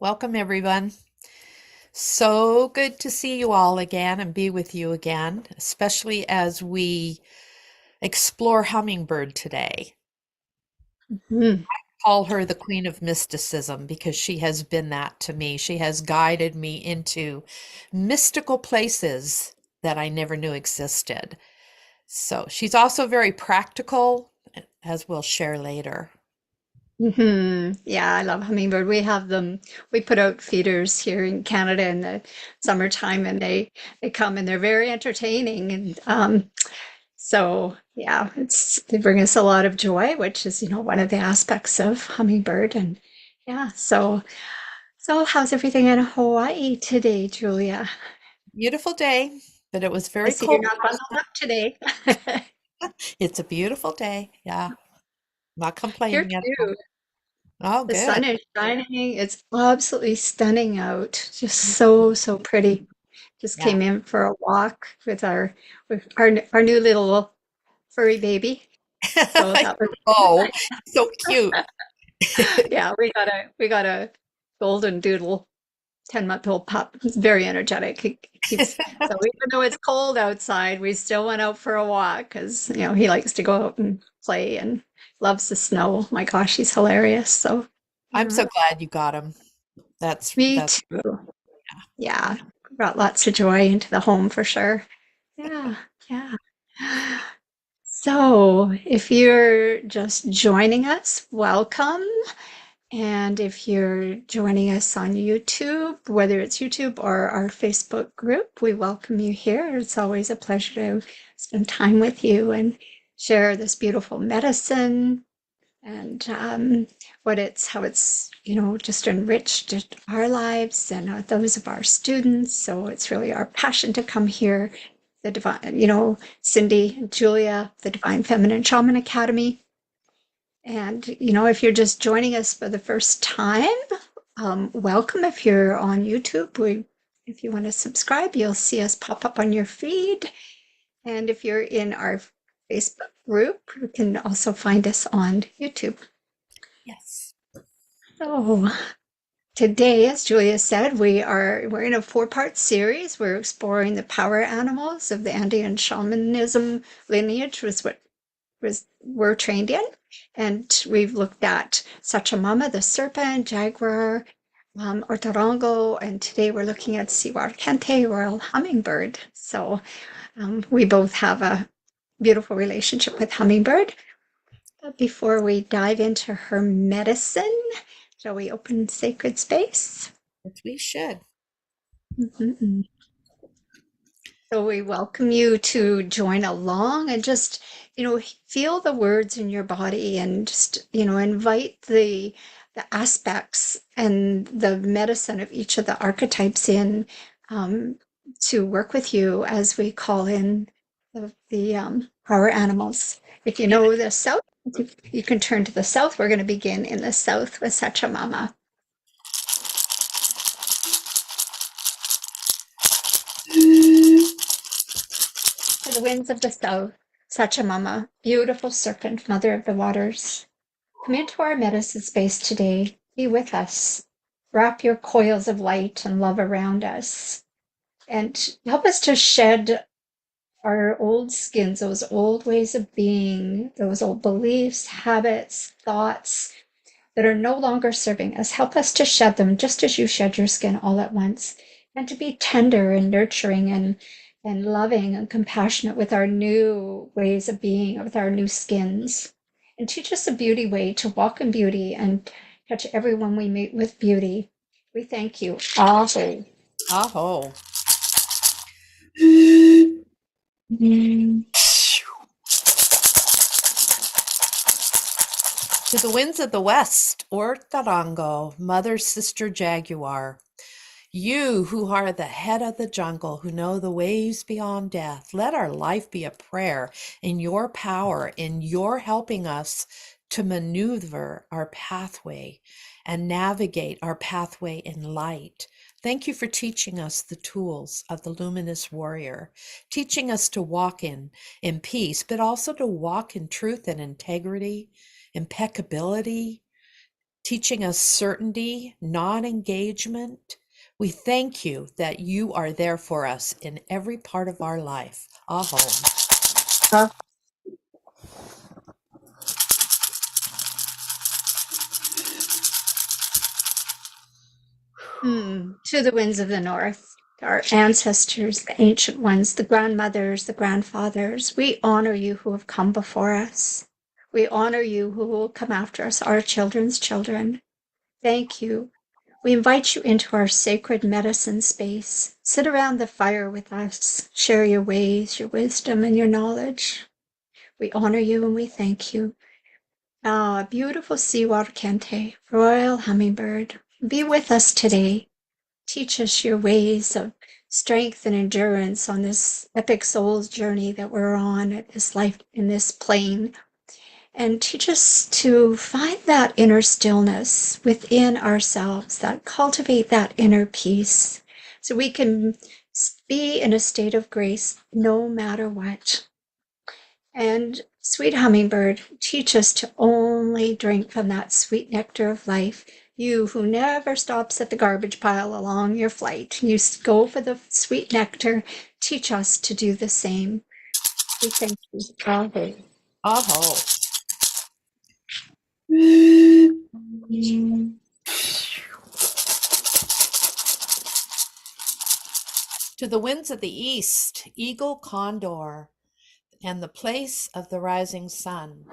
Welcome, everyone. So good to see you all again and be with you again, especially as we explore Hummingbird today. Mm. Call her the Queen of Mysticism because she has been that to me. She has guided me into mystical places that I never knew existed. So she's also very practical, as we'll share later. Yeah, I love hummingbird. We have them. We put out feeders here in Canada in the summertime, and they come and they're very entertaining. And so yeah, it's they bring us a lot of joy, which is one of the aspects of hummingbird. And yeah, so how's everything in Hawaii today, Julia? Beautiful day, but it was I very see you're cold not last bundled up today. night. It's a beautiful day. Yeah, not Here complaining at all. too. Oh, The good. sun is shining. It's absolutely stunning out. Just so pretty. Just Yeah. came in for a walk with our new little furry baby. So that was Oh, so cute. yeah, we got a golden doodle 10-month-old pup. He's very energetic. He keeps so even though it's cold outside, we still went out for a walk because he likes to go out and play and loves the snow. My gosh, he's hilarious. So I'm yeah. so glad you got him. Me That's too. Yeah, brought lots of joy into the home for sure. Yeah, yeah. So, if you're just joining us, welcome. And if you're joining us on YouTube, whether it's YouTube or our Facebook group, we welcome you here. It's always a pleasure to spend time with you and share this beautiful medicine and how it's just enriched our lives and those of our students. So it's really our passion to come here. The divine, Cindy and Julia, the Divine Feminine Shaman Academy. And if you're just joining us for the first time, welcome. If you're on YouTube, if you want to subscribe, you'll see us pop up on your feed. And if you're in our Facebook group, you can also find us on YouTube. yes. So today, as Julia said, we're in a four-part series. We're exploring the power animals of the Andean shamanism lineage, was what was we're trained in. And we've looked at Sachamama, the serpent, Jaguar, Ortorongo, and today we're looking at Siwar Kente, royal hummingbird. So we both have a beautiful relationship with hummingbird. But before we dive into her medicine, shall we open sacred space? Yes, we should. Mhm. So we welcome you to join along and just, feel the words in your body and just, invite the aspects and the medicine of each of the archetypes in um, to work with you as we call in the power animals. If you And know the south, you can turn to the south. We're going to begin in the south with Sachamama. To the winds of the south, Sachamama, beautiful serpent, mother of the waters, come into our medicine space today. Be with us. Wrap your coils of light and love around us and help us to shed our old skins, those old ways of being, those old beliefs, habits, thoughts that are no longer serving us. Help us to shed them just as you shed your skin all at once, and to be tender and nurturing and loving and compassionate with our new ways of being, with our new skins. And teach us a beauty way to walk in beauty and touch everyone we meet with beauty. We thank you. Aho. aho. To the winds of the west, or Tarango, mother, sister, Jaguar. You who are the head of the jungle, who know the ways beyond death, let our life be a prayer in your power, in your helping us to maneuver our pathway and navigate our pathway in light. Thank you for teaching us the tools of the luminous warrior, teaching us to walk in peace, but also to walk in truth and integrity, impeccability, teaching us certainty, non-engagement. We thank you that you are there for us in every part of our life. Aho. To the winds of the north, our ancestors, the ancient ones, the grandmothers, the grandfathers, we honor you who have come before us. We honor you who will come after us, our children's children. Thank you. We invite you into our sacred medicine space. Sit around the fire with us. Share your ways, your wisdom, and your knowledge. We honor you and we thank you. Beautiful Siwar Kente, Royal Hummingbird, be with us today. Teach us your ways of strength and endurance on this epic soul's journey that we're on at this life in this plane. And teach us to find that inner stillness within ourselves, that cultivate that inner peace, so we can be in a state of grace no matter what. And sweet hummingbird, teach us to only drink from that sweet nectar of life. You who never stops at the garbage pile along your flight, you go for the sweet nectar, teach us to do the same. We thank you. Aho. Aho. To the winds of the east, eagle, condor, and the place of the rising sun.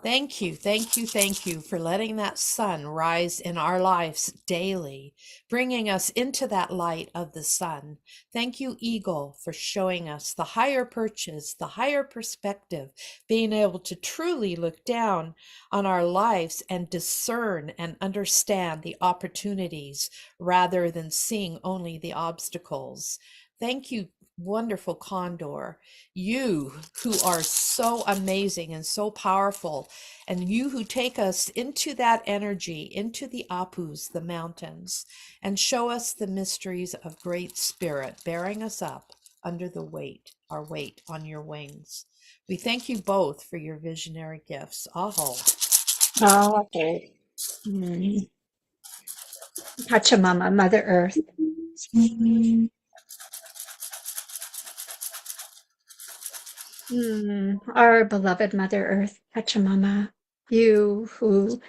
Thank you, thank you, thank you for letting that sun rise in our lives daily, bringing us into that light of the sun. Thank you, Eagle, for showing us the higher perches, the higher perspective, being able to truly look down on our lives and discern and understand the opportunities rather than seeing only the obstacles. Thank you, wonderful Condor, you who are so amazing and so powerful, and you who take us into that energy, into the Apus, the mountains, and show us the mysteries of Great Spirit, bearing us up under the weight, our weight on your wings. We thank you both for your visionary gifts. Aho. Okay. Pachamama, Mother Earth. Our beloved Mother Earth, Pachamama, you who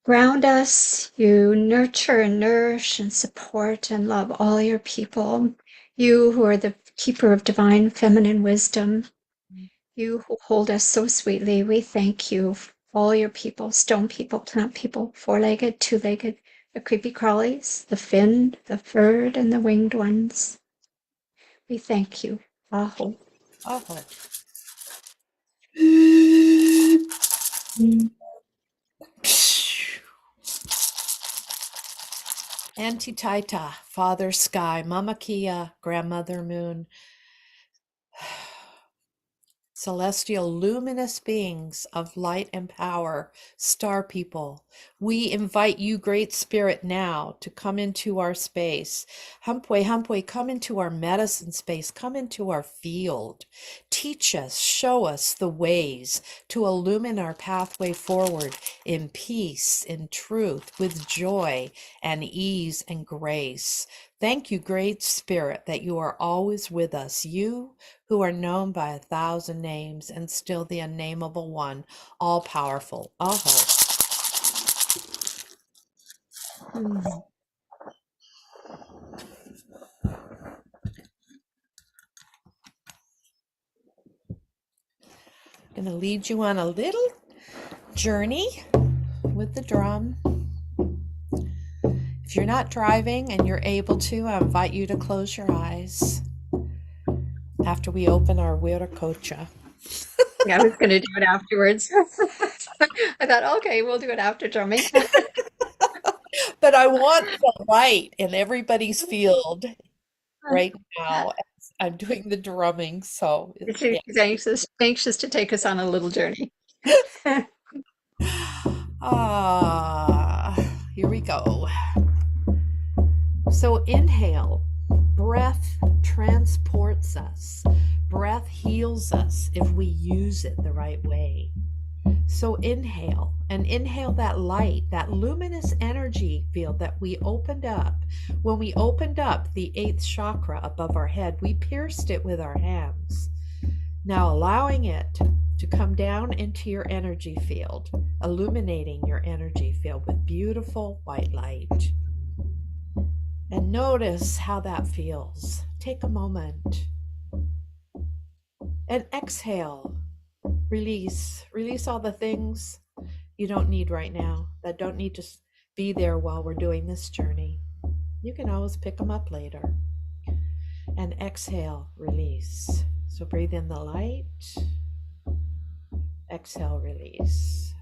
ground us, you nurture and nourish and support and love all your people. You who are the keeper of divine feminine wisdom, you who hold us so sweetly, we thank you for all your people, stone people, plant people, four-legged, two-legged, the creepy crawlies, the finned, the furred, and the winged ones. We thank you. Aho. Aho. Auntie Taita, Father Sky, Mama Kia, Grandmother Moon, celestial luminous beings of light and power, star people, we invite you, Great Spirit, now to come into our space. Humpway, Humpway, come into our medicine space, come into our field. Teach us, show us the ways to illumine our pathway forward in peace, in truth, with joy and ease and grace. Thank you, Great Spirit, that you are always with us. You who are known by 1,000 names and still the unnameable one, all powerful. Aho. I'm going to lead you on a little journey with the drum. If you're not driving and you're able to, I invite you to close your eyes after we open our Wiracocha. I was going to do it afterwards. I thought, okay, we'll do it after drumming. But I want the light in everybody's field right now as I'm doing the drumming. So, yeah. She's anxious to take us on a little journey. Ah, here we go. So inhale. Breath transports us. Breath heals us if we use it the right way. So inhale, and inhale that light, that luminous energy field that we opened up. When we opened up the eighth chakra above our head, we pierced it with our hands. Now allowing it to come down into your energy field, illuminating your energy field with beautiful white light. And notice how that feels. Take a moment and exhale. Release all the things you don't need right now, that don't need to be there while we're doing this journey. You can always pick them up later. And exhale, release. So breathe in the light, exhale, release.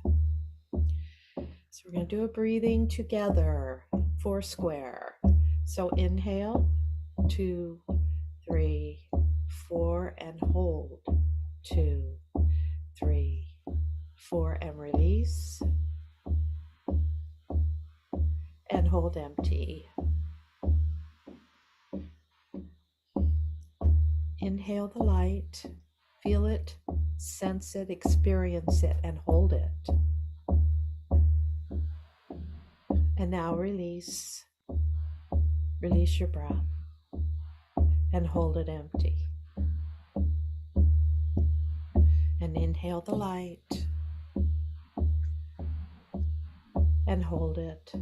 So we're going to do a breathing together, 4 square. So inhale, 2, 3, 4, and hold, 2, 3, 4, and release, and hold empty. Inhale the light, feel it, sense it, experience it, and hold it. And now release. Release your breath and hold it empty. And inhale the light and hold it.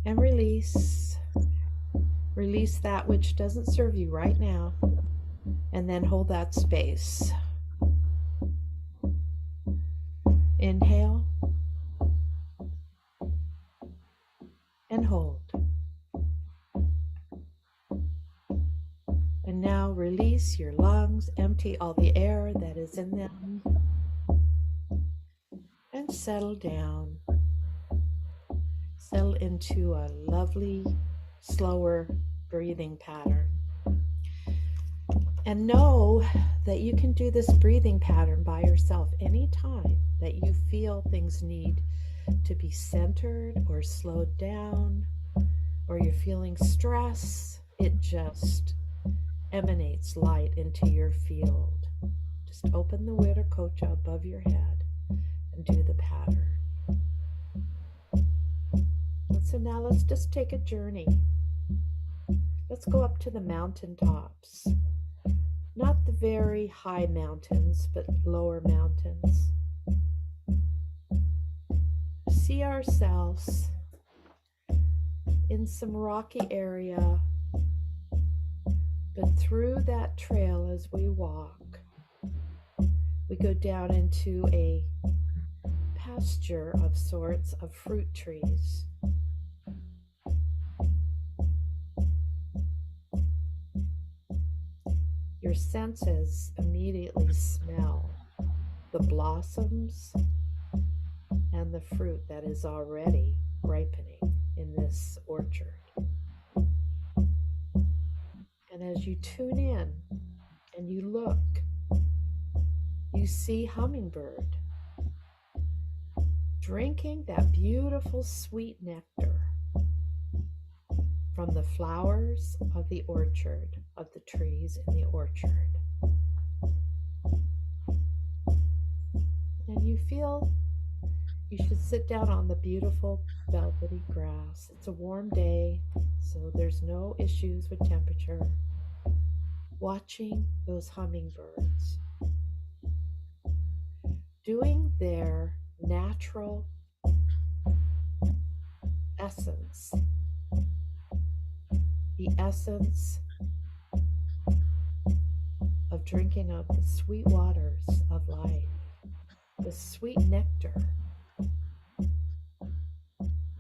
And release. Release that which doesn't serve you right now, and then hold that space. Inhale and hold. And now release your lungs, empty all the air that is in them, and settle down. Settle into a lovely, slower breathing pattern. And know that you can do this breathing pattern by yourself anytime that you feel things need to be centered or slowed down, or you're feeling stress. It just emanates light into your field. Just open the Viracocha above your head and do the pattern. So now let's just take a journey. Let's go up to the mountain tops. Not the very high mountains, but lower mountains. See ourselves in some rocky area, but through that trail as we walk, we go down into a pasture of sorts of fruit trees. Your senses immediately smell the blossoms and the fruit that is already ripening in this orchard. And as you tune in and you look, you see Hummingbird drinking that beautiful sweet nectar from the flowers of the orchard, of the trees in the orchard. And you feel you should sit down on the beautiful velvety grass. It's a warm day, so there's no issues with temperature. Watching those hummingbirds doing their natural essence, the essence of drinking of the sweet waters of life, the sweet nectar.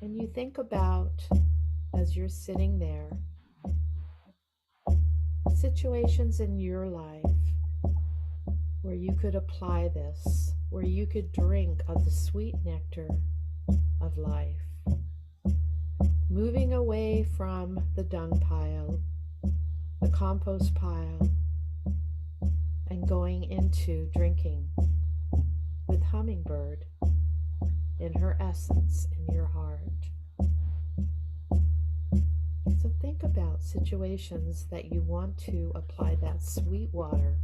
And you think about, as you're sitting there, situations in your life where you could apply this, where you could drink of the sweet nectar of life. Moving away from the dung pile, the compost pile, and going into drinking with Hummingbird in her essence in your heart. So think about situations that you want to apply that sweet water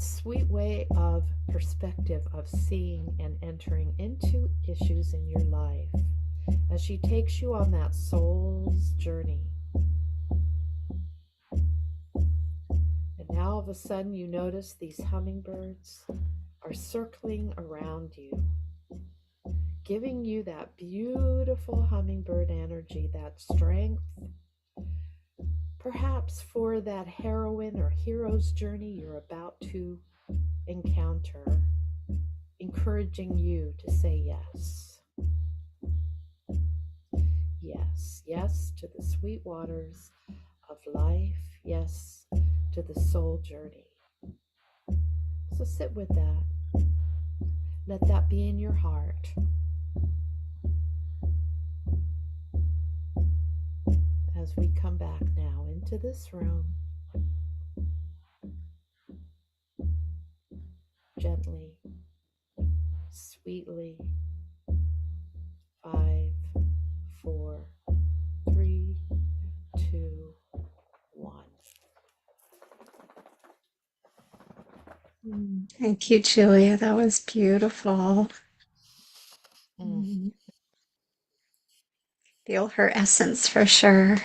sweet way of perspective of seeing and entering into issues in your life as she takes you on that soul's journey. And now all of a sudden you notice these hummingbirds are circling around you, giving you that beautiful hummingbird energy, that strength, perhaps for that heroine or hero's journey you're about to encounter, encouraging you to say yes. Yes, yes to the sweet waters of life, yes to the soul journey. So sit with that. Let that be in your heart as we come back now into this room gently, sweetly. 5, 4, 3, 2, 1. Thank you, Julia. That was beautiful. Mm. Feel her essence for sure.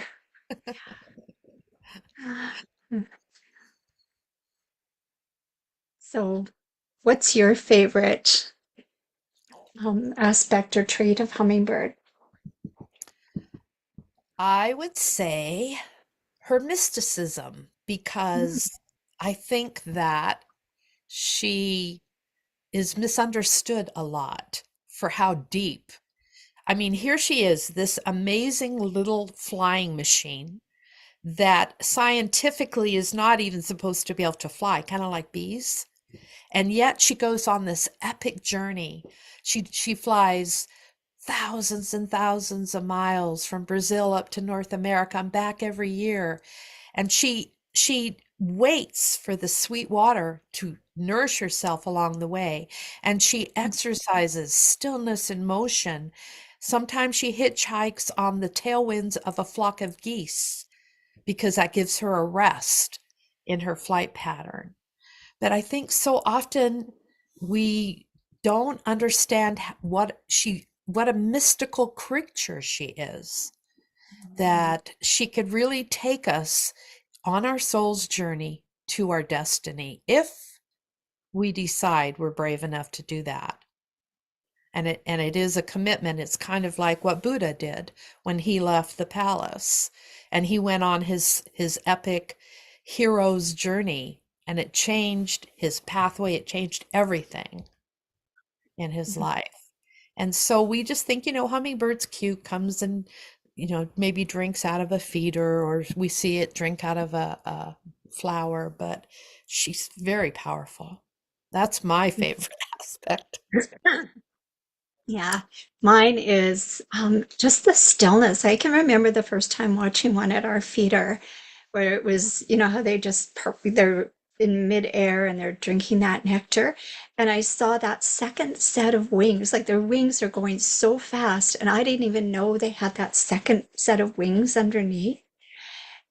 So, what's your favorite aspect or trait of hummingbird? I would say her mysticism, Mm, because I think that she is misunderstood a lot for how deep. I mean, here she is, this amazing little flying machine that scientifically is not even supposed to be able to fly, kind of like bees. And yet she goes on this epic journey. She flies thousands and thousands of miles from Brazil up to North America and back every year. And she waits for the sweet water to nourish herself along the way. And she exercises stillness and motion. Sometimes she hitchhikes on the tailwinds of a flock of geese because that gives her a rest in her flight pattern. But I think so often we don't understand what a mystical creature she is, that she could really take us on our soul's journey to our destiny if we decide we're brave enough to do that. And it is a commitment. It's kind of like what Buddha did when he left the palace and he went on his epic hero's journey, and it changed his pathway, it changed everything in his life. And so we just think, hummingbird's cute, comes and, maybe drinks out of a feeder, or we see it drink out of a flower, but she's very powerful. That's my favorite aspect. Yeah, mine is just the stillness. I can remember the first time watching one at our feeder where it was, how they just they're in midair and they're drinking that nectar. And I saw that second set of wings, like their wings are going so fast, and I didn't even know they had that second set of wings underneath.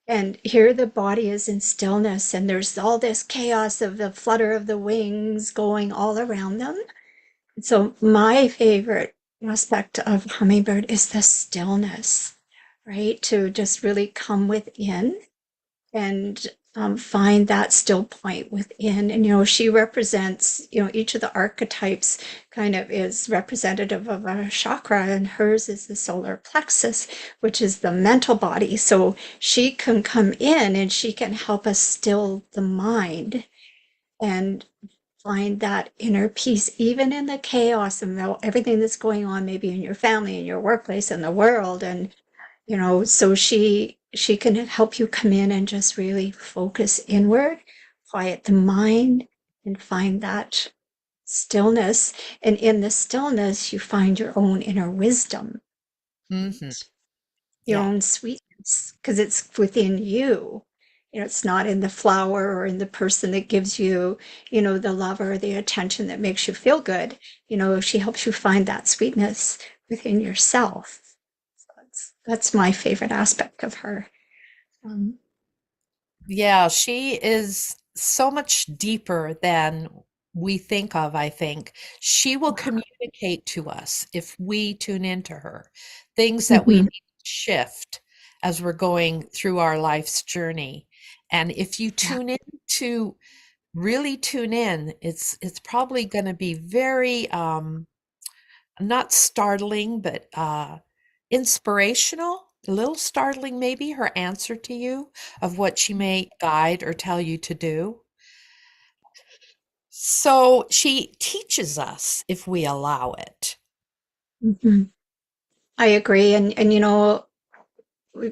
And here the body is in stillness, and there's all this chaos of the flutter of the wings going all around them. So my favorite aspect of hummingbird is the stillness, right? To just really come within and find that still point within. And, she represents, each of the archetypes kind of is representative of a chakra, and hers is the solar plexus, which is the mental body. So she can come in and she can help us still the mind and find that inner peace, even in the chaos and everything that's going on, maybe in your family, in your workplace, in the world. And, so she can help you come in and just really focus inward, quiet the mind, and find that stillness. And in the stillness, you find your own inner wisdom, Hmm. your Yeah. own sweetness, because it's within you. It's not in the flower or in the person that gives you, the love or the attention that makes you feel good. She helps you find that sweetness within yourself. So that's my favorite aspect of her. Um, Yeah, she is. so much deeper than we think of, I think. She will Wow. communicate to us if we tune into her, things that we Mhm. need to shift as we're going through our life's journey. And if you Yeah. tune in to really tune in, it's probably going to be very not startling, but inspirational, a little startling maybe, her answer to you of what she may guide or tell you to do. So she teaches us if we allow it. Mhm. I agree. And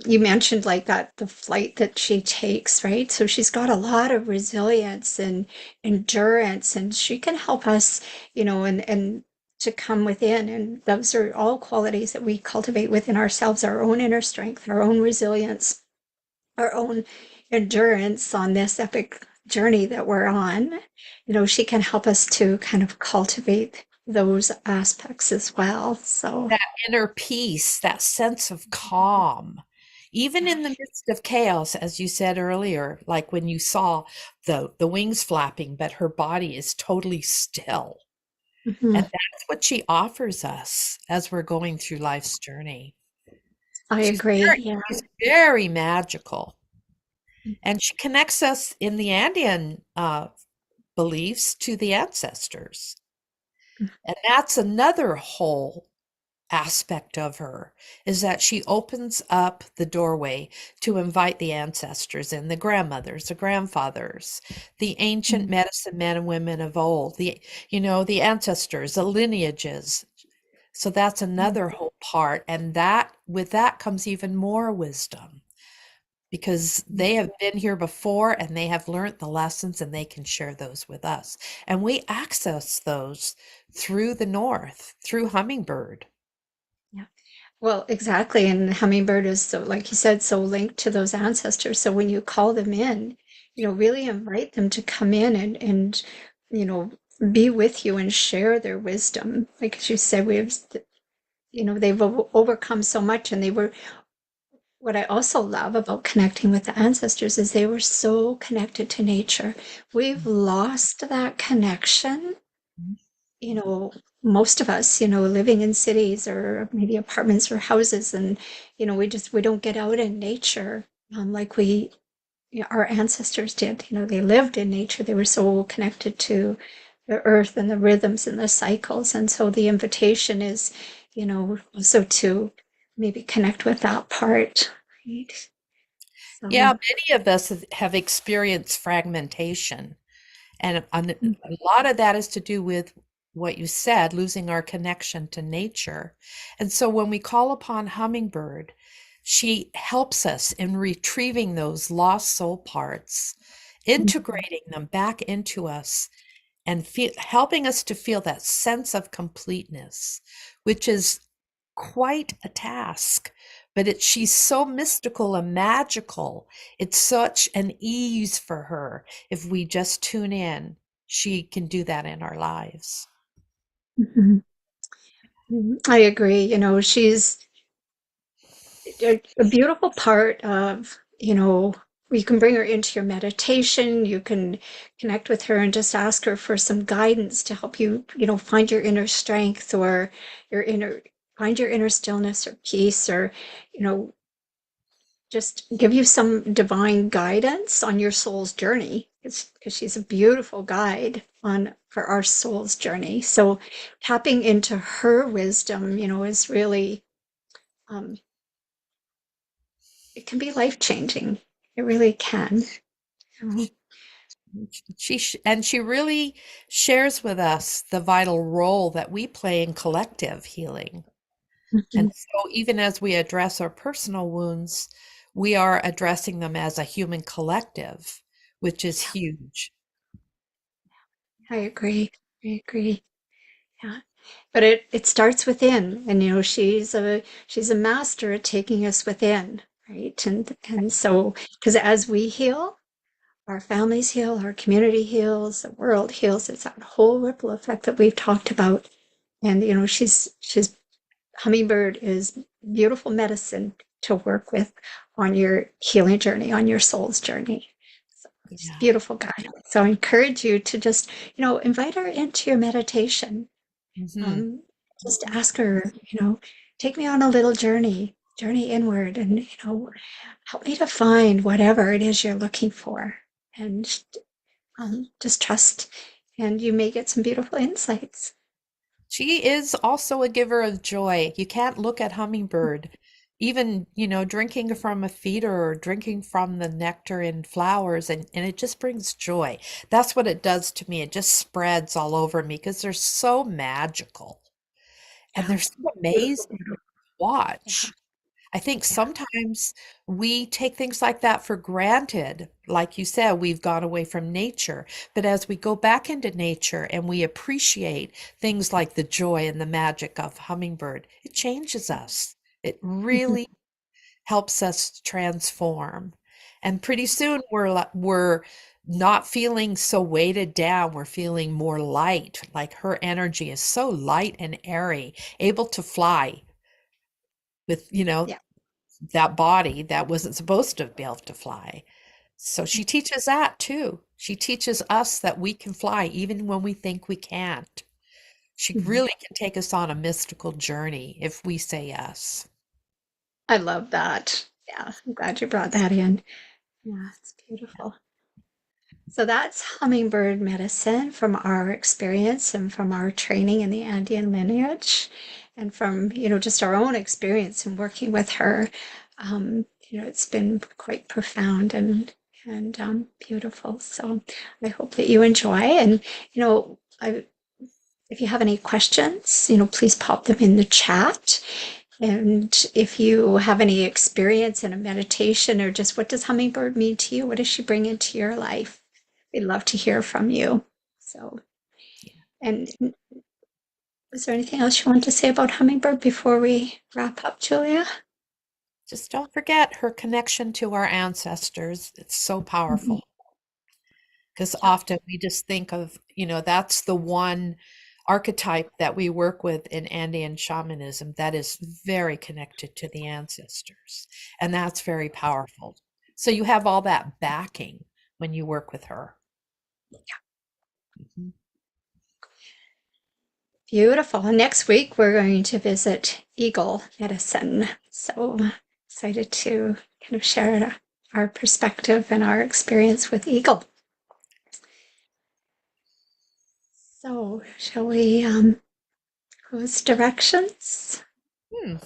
you mentioned like that the flight that she takes, right? So she's got a lot of resilience and endurance, and she can help us, and to come within. And those are all qualities that we cultivate within ourselves, our own inner strength, our own resilience, our own endurance on this epic journey that we're on. She can help us to kind of cultivate those aspects as well. So, That inner peace, that sense of calm, even yeah. in the midst of chaos, as you said earlier, like when you saw the wings flapping, but her body is totally still. Mhm. And that's what she offers us as we're going through life's journey. I She's agree. very, Yeah. she's very magical. And she connects us in the Andean beliefs to the ancestors. And that's another whole aspect of her is that she opens up the doorway to invite the ancestors in, the grandmothers, the grandfathers, the ancient Mhm. medicine men and women of old, the ancestors, the lineages. So that's another whole part. And that with that comes even more wisdom because they have been here before and they have learned the lessons and they can share those with us. And we access those through the North, through Hummingbird. Yeah. Well, exactly. And Hummingbird is so, like you said, so linked to those ancestors. So when you call them in, really invite them to come in and you know, be with you and share their wisdom. Like as you said, they've overcome so much, and they were. What I also love about connecting with the ancestors is they were so connected to nature. We've lost that connection, you know, most of us, living in cities or maybe apartments or houses, and we don't get out in nature like our ancestors did. They lived in nature. They were so connected to the earth and the rhythms and the cycles, and so the invitation is, also to maybe connect with that part, right? Yeah, So, many of us have experienced fragmentation, and a lot of that is to do with what you said, losing our connection to nature. And so when we call upon Hummingbird, she helps us in retrieving those lost soul parts, mhm, integrating them back into us, and helping us to feel that sense of completeness, which is quite a task. But she's so mystical and magical. It's such an ease for her. If we just tune in, she can do that in our lives. mhm. I agree. She's a beautiful part of, you can bring her into your meditation. You can connect with her and just ask her for some guidance to help you, find your inner strength, or your inner, find your inner stillness or peace, or, you know, just give you some divine guidance on your soul's journey. It's because she's a beautiful guide on for our soul's journey. So tapping into her wisdom, is really, um, it can be life changing. It really can. So, She really shares with us the vital role that we play in collective healing. And mhm. so even as we address our personal wounds, we are addressing them as a human collective, which is Yeah, huge. I agree. I agree. Yeah. But it starts within, and she's a master at taking us within, right? And so, because as we heal, our families heal, our community heals, the world heals. It's that whole ripple effect that we've talked about. And she's Hummingbird is beautiful medicine to work with on your healing journey, on your soul's journey. She's a Yeah. beautiful guide. So I encourage you to just, invite her into your meditation. Hmm. Um, just ask her, take me on a little journey inward, and, help me to find whatever it is you're looking for. And just trust, and you may get some beautiful insights. She is also a giver of joy. You can't look at Hummingbird, even, drinking from a feeder or drinking from the nectar in flowers, and it just brings joy. That's what it does to me. It just spreads all over me because they're so magical and Yeah, they're so beautiful, amazing beautiful. to Yeah, watch. I think yeah. sometimes we take things like that for granted. Like you said, we've gone away from nature. But as we go back into nature and we appreciate things like the joy and the magic of hummingbird, it changes us. It Mhm. really helps us transform. And pretty soon we're not feeling so weighted down. We're feeling more light. Like her energy is so light and airy, able to fly with, Yeah. that body that wasn't supposed to be able to fly. So she teaches that too. She teaches us that we can fly even when we think we can't. She Mhm. really can take us on a mystical journey if we say yes. I love that. Yeah, I'm glad you brought that in. Yeah, it's beautiful. So that's hummingbird medicine from our experience and from our training in the Andean lineage, and from, just our own experience in working with her. It's been quite profound and beautiful. So I hope that you enjoy. And, if you have any questions, please pop them in the chat. And if you have any experience in a meditation, or just what does hummingbird mean to you? What does she bring into your life? We'd love to hear from you. So, and is there anything else you want to say about hummingbird before we wrap up, Julia? Just don't forget her connection to our ancestors. It's so Mhm. powerful because Yeah. often we just think of, that's the one archetype that we work with in Andean shamanism that is very connected to the ancestors. And that's very powerful. So you have all that backing when you work with her. Mhm. Beautiful. And next week, we're going to visit eagle medicine. So excited to kind of share our perspective and our experience with eagle. So, shall we close directions? Hmm.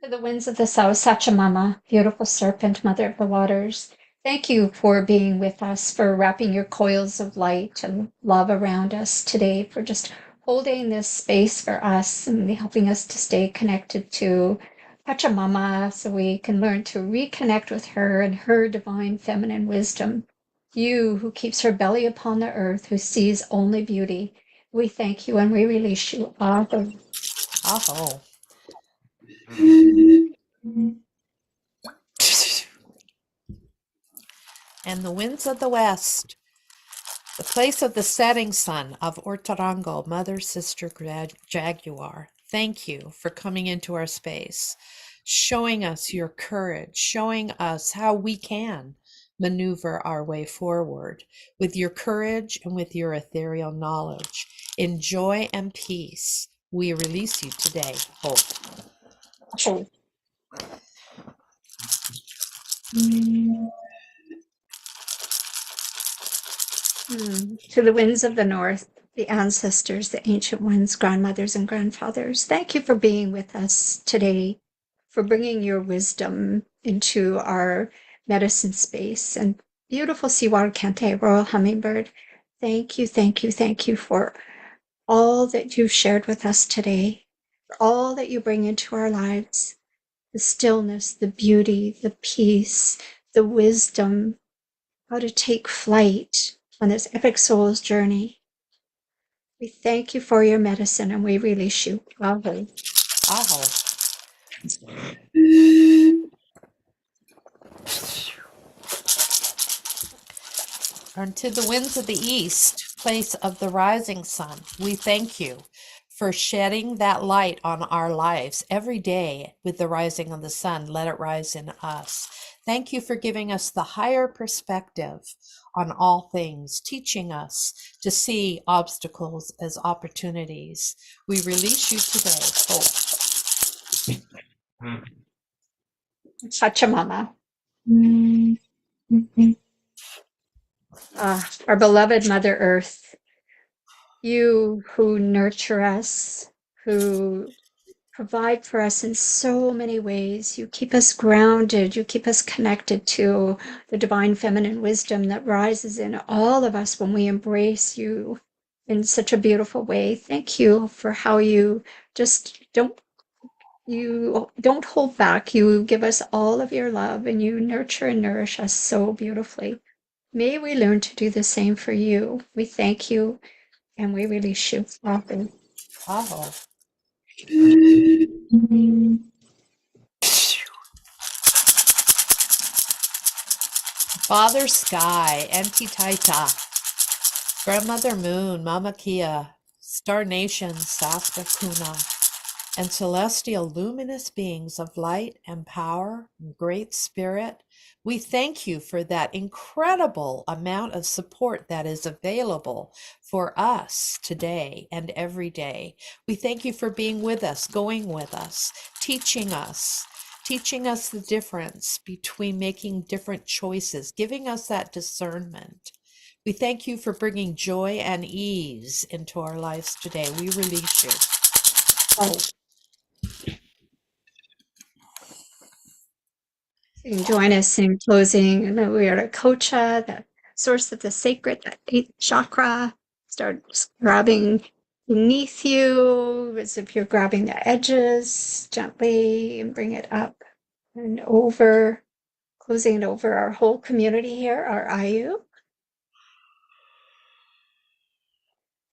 To the winds of the south, Sachamama, beautiful serpent, mother of the waters, thank you for being with us, for wrapping your coils of light and love around us today, for just holding this space for us and helping us to stay connected to Pachamama so we can learn to reconnect with her and her divine feminine wisdom. You who keeps her belly upon the earth, who sees only beauty, we thank you and we release you. Aho. Oh. And the winds of the west, the place of the setting sun of Ortarango, mother, sister, jaguar. Thank you for coming into our space, showing us your courage, showing us how we can maneuver our way forward with your courage and with your ethereal knowledge. In joy and peace, we release you today. Hope. Ashe. To the winds of the north, the ancestors, the ancient ones, grandmothers and grandfathers, thank you for being with us today, for bringing your wisdom into our medicine space. And beautiful Siwar Kente, Royal Hummingbird, thank you for all that you've shared with us today, for all that you bring into our lives, the stillness, the beauty, the peace, the wisdom, how to take flight on this epic soul's journey. We thank you for your medicine and we release you. Aho. Aho. And to the winds of the east, place of the rising sun, we thank you for shedding that light on our lives every day with the rising of the sun. Let it rise in us. Thank you for giving us the higher perspective on all things, teaching us to see obstacles as opportunities. We release you today. Pachamama. Our beloved Mother Earth, you who nurture us, who provide for us in so many ways. You keep us grounded. You keep us connected to the divine feminine wisdom that rises in all of us when we embrace you in such a beautiful way. Thank you for how you don't hold back. You give us all of your love and you nurture and nourish us so beautifully. May we learn to do the same for you. We thank you and we release you. Amen. Oh. Father Sky, Auntie Taita, Grandmother Moon, Mama Kia, Star Nation, Sasta Kuna, and celestial luminous beings of light and power and great spirit, we thank you for that incredible amount of support that is available for us today and every day. We thank you for being with us, going with us, teaching us the difference between making different choices, giving us that discernment. We thank you for bringing joy and ease into our lives today. We release you. Oh, so you can join us in closing the Weirda Kocha, the source of the sacred, that eighth chakra. Start grabbing beneath you as if you're grabbing the edges gently and bring it up and over, closing it over our whole community here, our IU.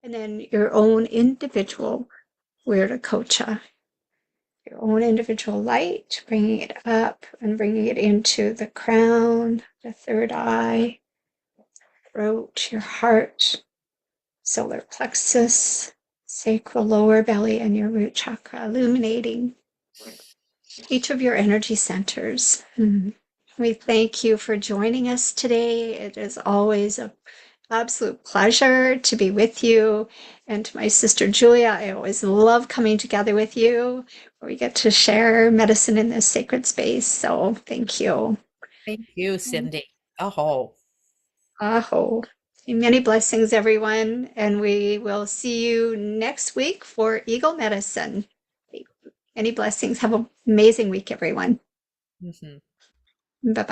And then your own individual Weirda Kocha, your own individual light, bringing it up and bringing it into the crown, the third eye, throat, your heart, solar plexus, sacral lower belly, and your root chakra, illuminating each of your energy centers. We thank you for joining us today. It is always an absolute pleasure to be with you. And to my sister Julia, I always love coming together with you, where we get to share medicine in this sacred space. So thank you. Thank you, Cindy. Aho. Aho. Many blessings, everyone. And we will see you next week for Eagle Medicine. Many blessings. Have an amazing week, everyone. Mhm. Bye bye.